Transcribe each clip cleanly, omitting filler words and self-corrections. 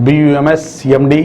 BUMS MD।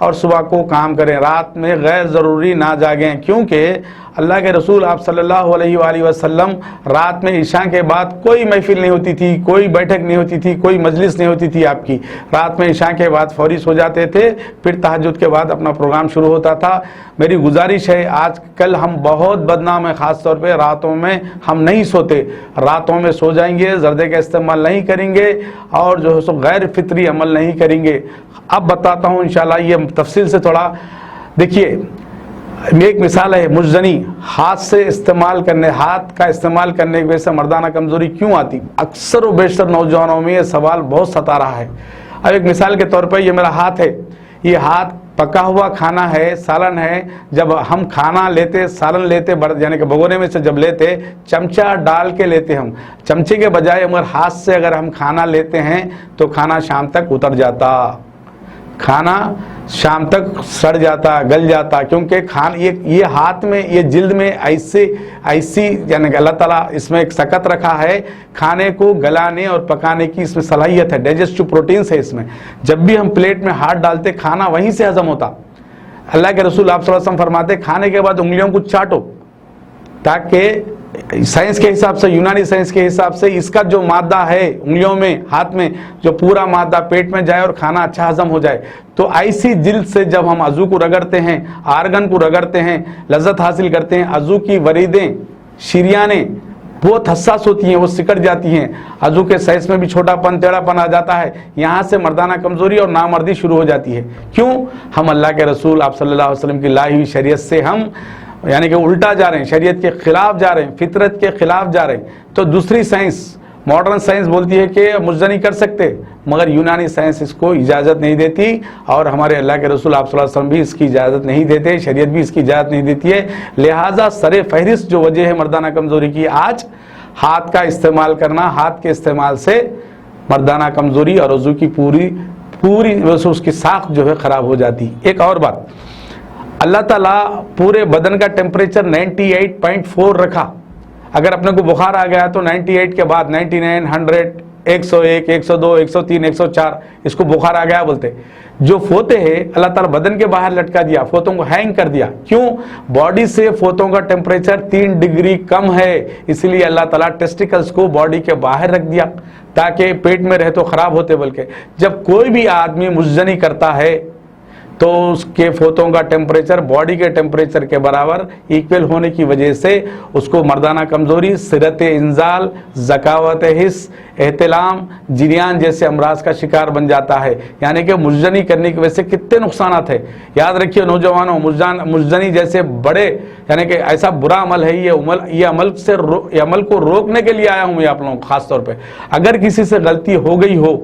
اور صبح کو کام کریں، رات میں غیر ضروری نہ جاگیں، کیونکہ اللہ کے رسول آپ صلی اللہ علیہ وآلہ وسلم رات میں عشاء کے بعد کوئی محفل نہیں ہوتی تھی، کوئی بیٹھک نہیں ہوتی تھی، کوئی مجلس نہیں ہوتی تھی آپ کی، رات میں عشاء کے بعد فوری سو جاتے تھے، پھر تہجد کے بعد اپنا پروگرام شروع ہوتا تھا۔ میری گزارش ہے، آج کل ہم بہت بدنام ہیں، خاص طور پہ راتوں میں ہم نہیں سوتے، راتوں میں سو جائیں گے، زردے کا استعمال نہیں کریں گے اور جو ہے سو غیر فطری عمل نہیں کریں گے۔ اب بتاتا ہوں انشاءاللہ یہ تفصیل سے تھوڑا دیکھیے۔ ایک مثال ہے مجزنی، ہاتھ سے استعمال کرنے، ہاتھ کا استعمال کرنے کی وجہ سے مردانہ کمزوری کیوں آتی؟ اکثر و بیشتر نوجوانوں میں یہ سوال بہت ستا رہا ہے۔ اب ایک مثال کے طور پہ یہ میرا ہاتھ ہے، یہ ہاتھ پکا ہوا کھانا ہے، سالن ہے، جب ہم کھانا لیتے، سالن لیتے، یعنی کہ بھگونے میں سے جب لیتے، چمچہ ڈال کے لیتے، ہم چمچے کے بجائے اگر ہاتھ سے اگر ہم کھانا لیتے ہیں تو کھانا شام تک اتر جاتا، کھانا شام تک سڑ جاتا، گل جاتا، کیونکہ یہ ہاتھ میں، یہ جلد میں ایسی یعنی کہ اللہ تعالیٰ اس میں ایک سکت رکھا ہے، کھانے کو گلانے اور پکانے کی اس میں صلاحیت ہے، ڈائجسٹو پروٹینز ہے اس میں، جب بھی ہم پلیٹ میں ہاتھ ڈالتے کھانا وہیں سے ہضم ہوتا۔ اللہ کے رسول آپ صلی اللہ علیہ وسلم فرماتے کھانے کے بعد انگلیوں کو چاٹو، تاکہ سائنس کے حساب سے، یونانی سائنس کے حساب سے اس کا جو مادہ ہے انگلیوں میں، ہاتھ میں، جو پورا مادہ پیٹ میں جائے اور کھانا اچھا ہضم ہو جائے۔ تو ایسی جلد سے جب ہم عضو کو رگڑتے ہیں، آرگن کو رگڑتے ہیں، لذت حاصل کرتے ہیں، عضو کی وریدیں، شریانیں بہت حساس ہوتی ہیں، وہ سکڑ جاتی ہیں، عضو کے سائز میں بھی چھوٹا پن، ٹیڑھا پن آ جاتا ہے، یہاں سے مردانہ کمزوری اور نامردی شروع ہو جاتی ہے۔ کیوں؟ ہم اللہ کے رسول آپ صلی اللہ علیہ وسلم کی لائی ہوئی شریعت سے ہم یعنی کہ الٹا جا رہے ہیں، شریعت کے خلاف جا رہے ہیں، فطرت کے خلاف جا رہے ہیں۔ تو دوسری سائنس، ماڈرن سائنس بولتی ہے کہ مجزنی کر سکتے، مگر یونانی سائنس اس کو اجازت نہیں دیتی، اور ہمارے اللہ کے رسول آپ صلی اللہ علیہ وسلم بھی اس کی اجازت نہیں دیتے، شریعت بھی اس کی اجازت نہیں دیتی ہے۔ لہٰذا سر فہرست جو وجہ ہے مردانہ کمزوری کی آج ہاتھ کا استعمال کرنا، ہاتھ کے استعمال سے مردانہ کمزوری اور عضو کی پوری اس کی ساخت جو ہے خراب ہو جاتی۔ ایک اور بات، اللہ تعالیٰ پورے بدن کا ٹیمپریچر 98.4 رکھا، اگر اپنے کو بخار آ گیا تو 98 کے بعد 99، 100، 101، 102، 103، 104 اس کو بخار آ گیا بولتے۔ جو فوتے ہیں اللہ تعالیٰ بدن کے باہر لٹکا دیا، فوتوں کو ہینگ کر دیا، کیوں؟ باڈی سے فوتوں کا ٹیمپریچر 3 ڈگری کم ہے، اس لیے اللہ تعالیٰ ٹیسٹیکلز کو باڈی کے باہر رکھ دیا تاکہ پیٹ میں رہے تو خراب ہوتے۔ بلکہ جب کوئی بھی آدمی مجزنی کرتا ہے تو اس کے فوتوں کا ٹیمپریچر باڈی کے ٹیمپریچر کے برابر ایکول ہونے کی وجہ سے اس کو مردانہ کمزوری، سرت انزال، ذکاوت حس، احتلام، جریان جیسے امراض کا شکار بن جاتا ہے۔ یعنی کہ مجزنی کرنے کی وجہ سے کتنے نقصانات ہیں، یاد رکھیے نوجوانوں، مجزنی جیسے بڑے یعنی کہ ایسا برا عمل ہے، یہ عمل کو روکنے کے لیے آیا ہوں میں آپ لوگوں کو خاص طور پہ۔ اگر کسی سے غلطی ہو گئی ہو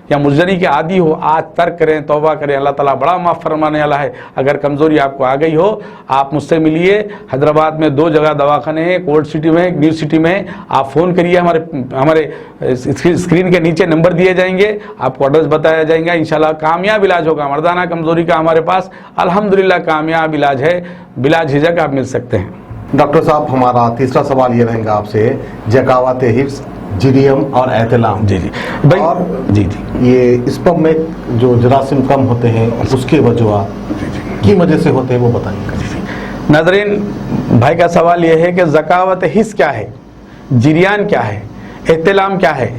یا مجزنی کے عادی ہو، آج ترک کریں، توبہ کریں، اللہ تعالیٰ بڑا معاف فرمانے والا ہے۔ اگر کمزوری آپ کو آ گئی ہو، آپ مجھ سے ملیے، حیدرآباد میں 2 جگہ دواخانے ہیں، ایک اولڈ سٹی میں، ایک نیو سٹی میں، آپ فون کریے، ہمارے اسکرین کے نیچے نمبر دیے جائیں گے، آپ کو ایڈریس بتایا جائیں گا، انشاءاللہ کامیاب علاج ہوگا۔ مردانہ کمزوری کا ہمارے پاس الحمدللہ کامیاب علاج ہے، بلا جھجک آپ مل سکتے ہیں۔ ڈاکٹر صاحب، ہمارا تیسرا سوال یہ رہے گا آپ سے، ذکاوت حفظ، جریم اور احتلام۔ جی بھائی، اور جی یہ اسپم میں جو جراثیم کم ہوتے ہیں اس کے وجوہات کی وجہ سے ہوتے ہیں وہ بتائیے۔ ناظرین، بھائی کا سوال یہ ہے کہ ذکاوت حس کیا ہے، جریان کیا ہے، احتلام کیا ہے،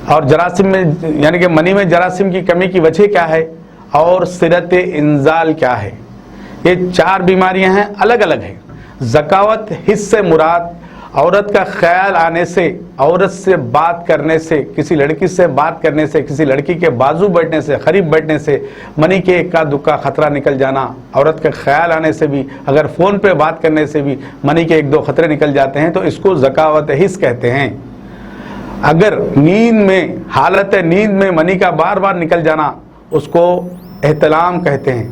اور جراثیم میں یعنی کہ منی میں جراثیم کی کمی کی وجہ کیا ہے، اور سرت انزال کیا ہے۔ یہ 4 بیماریاں ہیں، الگ الگ ہیں۔ ذکاوت حس سے مراد عورت کا خیال آنے سے، عورت سے بات کرنے سے، کسی لڑکی سے بات کرنے سے، کسی لڑکی کے بازو بیٹھنے سے، قریب بیٹھنے سے منی کے ایک کا دکا خطرہ نکل جانا، عورت کا خیال آنے سے بھی، اگر فون پہ بات کرنے سے بھی منی کے 1-2 خطرے نکل جاتے ہیں تو اس کو ذکاوت حس کہتے ہیں۔ اگر نیند میں، حالت نیند میں منی کا بار بار نکل جانا اس کو احتلام کہتے ہیں،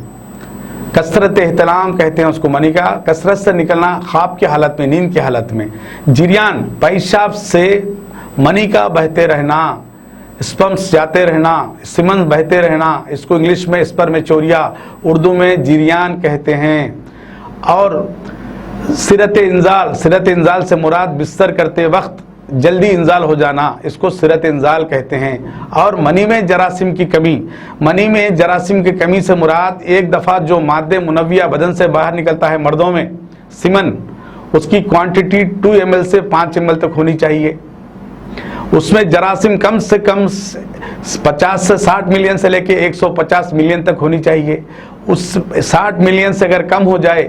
کثرت احتلام کہتے ہیں اس کو، منی کا کثرت سے نکلنا خواب کی حالت میں، نیند کی حالت میں۔ جریان، پیشاب سے منی کا بہتے رہنا، اسپمس جاتے رہنا، سیمنز بہتے رہنا، اس کو انگلش میں اسپرمیچوریا، اردو میں جریان کہتے ہیں۔ اور سرت انزال، سرت انزال سے مراد بستر کرتے وقت جلدی انزال ہو جانا، اس کو سرت انزال کہتے ہیں۔ اور منی میں جراثیم کی کمی، منی میں جراثیم کی کمی سے مراد ایک دفعہ جو مادہ منویہ بدن سے باہر نکلتا ہے مردوں میں سیمن، اس کی کوانٹٹی 2 ml سے 5 ml تک ہونی چاہیے۔ اس میں جراثیم کم سے کم 50 سے 60 ملین سے لے کے 150 ملین تک ہونی چاہیے۔ اس 60 ملین سے اگر کم ہو جائے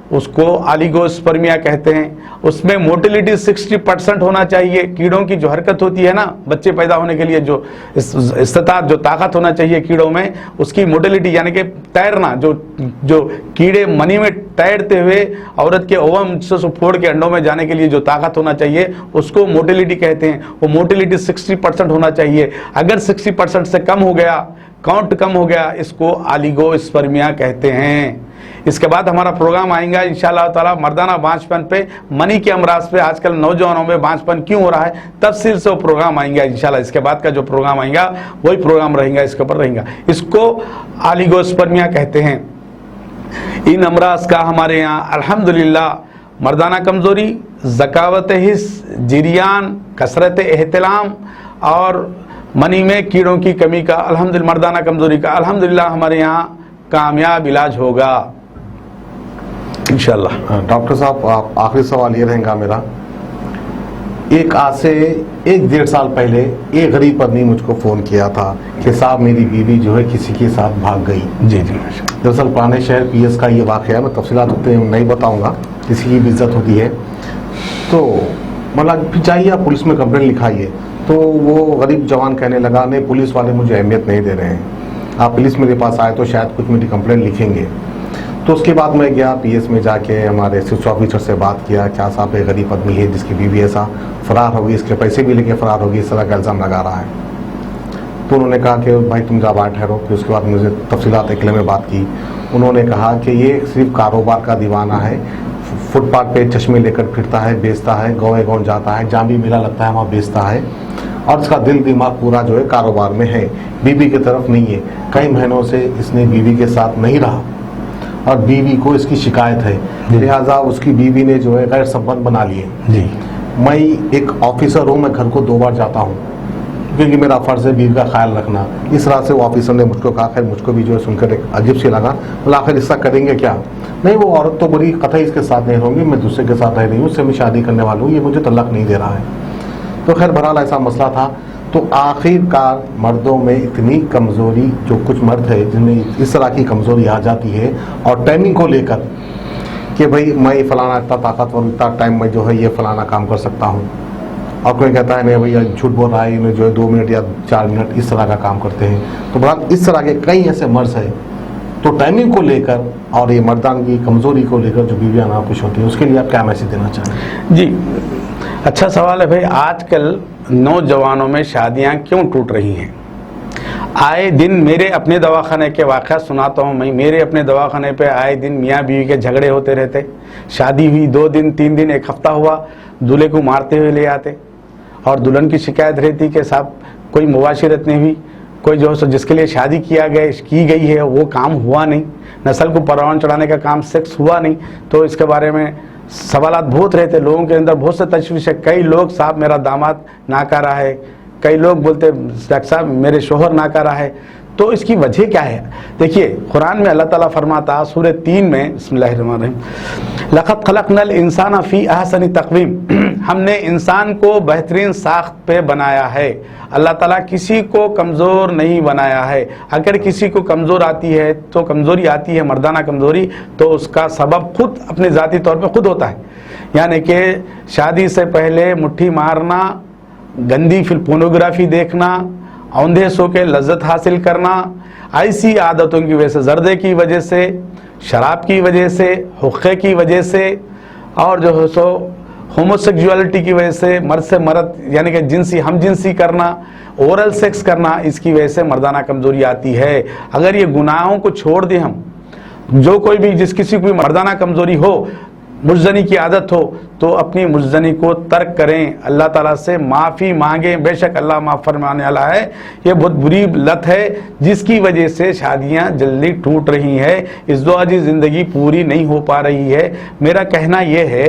اس کو آلیگوسپرمیا کہتے ہیں۔ اس میں موٹیلیٹی 60% ہونا چاہیے۔ کیڑوں کی جو حرکت ہوتی ہے نا بچے پیدا ہونے کے لیے، جو استطاعت، جو طاقت ہونا چاہیے کیڑوں میں، اس کی موٹیلیٹی یعنی کہ تیرنا، جو کیڑے منی میں تیرتے ہوئے عورت کے اووم سے پھوڑ کے انڈوں میں جانے کے لیے جو طاقت ہونا چاہیے اس کو موٹیلیٹی کہتے ہیں۔ وہ موٹیلیٹی 60% ہونا چاہیے۔ اگر 60% سے کم ہو گیا، کاؤنٹ کم ہو گیا، اس کو آلیگوسپرمیا کہتے ہیں۔ اس کے بعد ہمارا پروگرام آئیں گا انشاءاللہ تعالی مردانہ بانجھ پن پہ، منی کے امراض پہ، آج کل نوجوانوں میں بانجھ پن کیوں ہو رہا ہے، تفصیل سے وہ پروگرام آئیں گا انشاءاللہ۔ اس کے بعد کا جو پروگرام آئیں گا وہی پروگرام رہیں گا، اس کے اوپر رہیں گا۔ اس کو آلیگوسپرمیا کہتے ہیں۔ ان امراض کا ہمارے یہاں الحمدللہ مردانہ کمزوری، ذکاوت حس، جریان، کثرت احتلام اور منی میں کیڑوں کی کمی کا الحمدللہ، مردانہ کمزوری کا الحمدللہ ہمارے یہاں کامیاب علاج ہوگا انشاءاللہ۔ ڈاکٹر صاحب، آخری سوال یہ رہے گا میرا، آج سے 1-1.5 سال پہلے ایک غریب آدمی مجھ کو فون کیا تھا کہ صاحب میری بیوی جو ہے کسی کے ساتھ بھاگ گئی۔ جی جی، دراصل پرانے شہر PS کا یہ واقعہ ہے، میں تفصیلات نہیں بتاؤں گا، کسی کی بھی عزت ہوتی ہے تو مطلب چاہیے آپ پولیس میں کمپلین لکھائیے۔ تو وہ غریب جوان کہنے لگا نہیں پولیس والے مجھے اہمیت نہیں دے رہے ہیں، آپ پولیس میرے پاس آئے تو شاید کچھ میری کمپلین لکھیں گے۔ تو اس کے بعد میں گیا PS میں جا کے ہمارے SHO آفیسر سے بات کیا، کیا صاحب ایک غریب آدمی ہے جس کی بیوی ایسا فرار ہوگی، اس کے پیسے بھی لے کے فرار ہوگی، اس طرح کا الزام لگا رہا ہے۔ تو انہوں نے کہا کہ بھائی تم جا باہر ٹھہرو۔ پھر اس کے بعد مجھے تفصیلات اکیلے میں بات کی۔ انہوں نے کہا کہ یہ صرف کاروبار کا دیوانہ ہے، فٹ پاتھ پہ چشمے لے کر پھرتا ہے، بیچتا ہے، گاؤں جاتا ہے، جہاں بھی میلہ لگتا ہے وہاں بیچتا ہے، اور اس کا دل دماغ پورا جو ہے کاروبار میں ہے، بیوی کی طرف نہیں ہے۔ کئی مہینوں سے اس نے بیوی کے ساتھ نہیں رہا اور بیوی کو اس کی شکایت ہے، لہٰذا اس کی بیوی نے جو ہے غیر سبند بنا لیے۔ جی، میں ایک آفیسر ہوں، میں گھر کو 2 بار جاتا ہوں کیونکہ میرا فرض ہے بیوی کا خیال رکھنا۔ اس طرح سے وہ آفیسر نے مجھ کو کہا، خیر مجھ کو بھی جو ہے سن کر ایک عجیب سی لگا، بولا آخر اس کا کریں گے کیا؟ نہیں وہ عورت تو بڑی قطعی اس کے ساتھ نہیں رہوں گی، میں دوسرے کے ساتھ رہ رہی ہوں، اس سے میں شادی کرنے والا ہوں، یہ مجھے طلاق نہیں دے رہا ہے۔ تو خیر بہرحال ایسا مسئلہ تھا۔ تو آخر کار مردوں میں اتنی کمزوری، جو کچھ مرد ہے جن میں اس طرح کی کمزوری آ جاتی ہے اور ٹائمنگ کو لے کر کہ بھائی میں فلانا اتنا طاقتور، اتنا ٹائم میں جو ہے یہ فلانا کام کر سکتا ہوں، اور کوئی کہتا ہے نہیں بھائی جھوٹ بول رہا ہے، انہیں جو ہے 2 منٹ یا 4 منٹ اس طرح کا کام کرتے ہیں۔ تو بہرحال اس طرح کے کئی ایسے مرض ہیں، تو ٹائمنگ کو لے کر اور یہ مردان کی کمزوری کو لے کر جو بیویاں ناخوش ہوتی ہیں، اس کے لیے آپ کیا میسج دینا چاہیں؟ جی اچھا سوال ہے بھائی۔ آج کل نوجوانوں میں شادیاں کیوں ٹوٹ رہی ہیں؟ آئے دن میرے اپنے دواخانے کے واقعہ سناتا ہوں میں، میرے اپنے دواخانے پہ آئے دن میاں بیوی کے جھگڑے ہوتے رہتے۔ شادی ہوئی 2 دن 3 دن 1 ہفتہ ہوا، دولہے کو مارتے ہوئے لے آتے، اور دلہن کی شکایت رہتی کہ صاحب کوئی مباشرت نہیں ہوئی، کوئی جو ہے جس کے لیے شادی کی گئی ہے وہ کام ہوا نہیں، نسل کو پروان چڑھانے کا کام سیکس ہوا نہیں۔ تو اس کے بارے میں سوالات بہت رہتے، لوگوں کے اندر بہت سے تشویش ہے۔ کئی لوگ صاحب میرا داماد ناکارہ ہے، کئی لوگ بولتے ڈاکٹر صاحب میرے شوہر ناکارہ ہے۔ تو اس کی وجہ کیا ہے؟ دیکھیے قرآن میں اللہ تعالیٰ فرماتا سورہ 3 میں، بسم اللہ الرحمن الرحیم، لقد خلقنا الانسان فی احسن تقویم، ہم نے انسان کو بہترین ساخت پہ بنایا ہے۔ اللہ تعالیٰ کسی کو کمزور نہیں بنایا ہے۔ اگر کسی کو کمزوری آتی ہے مردانہ کمزوری، تو اس کا سبب خود اپنے ذاتی طور پہ خود ہوتا ہے، یعنی کہ شادی سے پہلے مٹھی مارنا، گندی پورنوگرافی دیکھنا، اوندھے سو کے لذت حاصل کرنا، ایسی عادتوں کی وجہ سے، زردے کی وجہ سے، شراب کی وجہ سے، حقے کی وجہ سے، اور جو ہے سو ہوموسیکسوالٹی کی وجہ سے، مرد سے مرد یعنی کہ ہم جنسی کرنا، اورل سیکس کرنا، اس کی وجہ سے مردانہ کمزوری آتی ہے۔ اگر یہ گناہوں کو چھوڑ دیں ہم، جو کوئی بھی جس کسی کو بھی مردانہ کمزوری ہو، مجزنی کی عادت ہو، تو اپنی مجزنی کو ترک کریں، اللہ تعالیٰ سے معافی مانگیں، بے شک اللہ معاف فرمانے والا ہے۔ یہ بہت بری لت ہے جس کی وجہ سے شادیاں جلدی ٹوٹ رہی ہیں، ازدواجی زندگی پوری نہیں ہو پا رہی ہے۔ میرا کہنا یہ ہے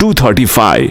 235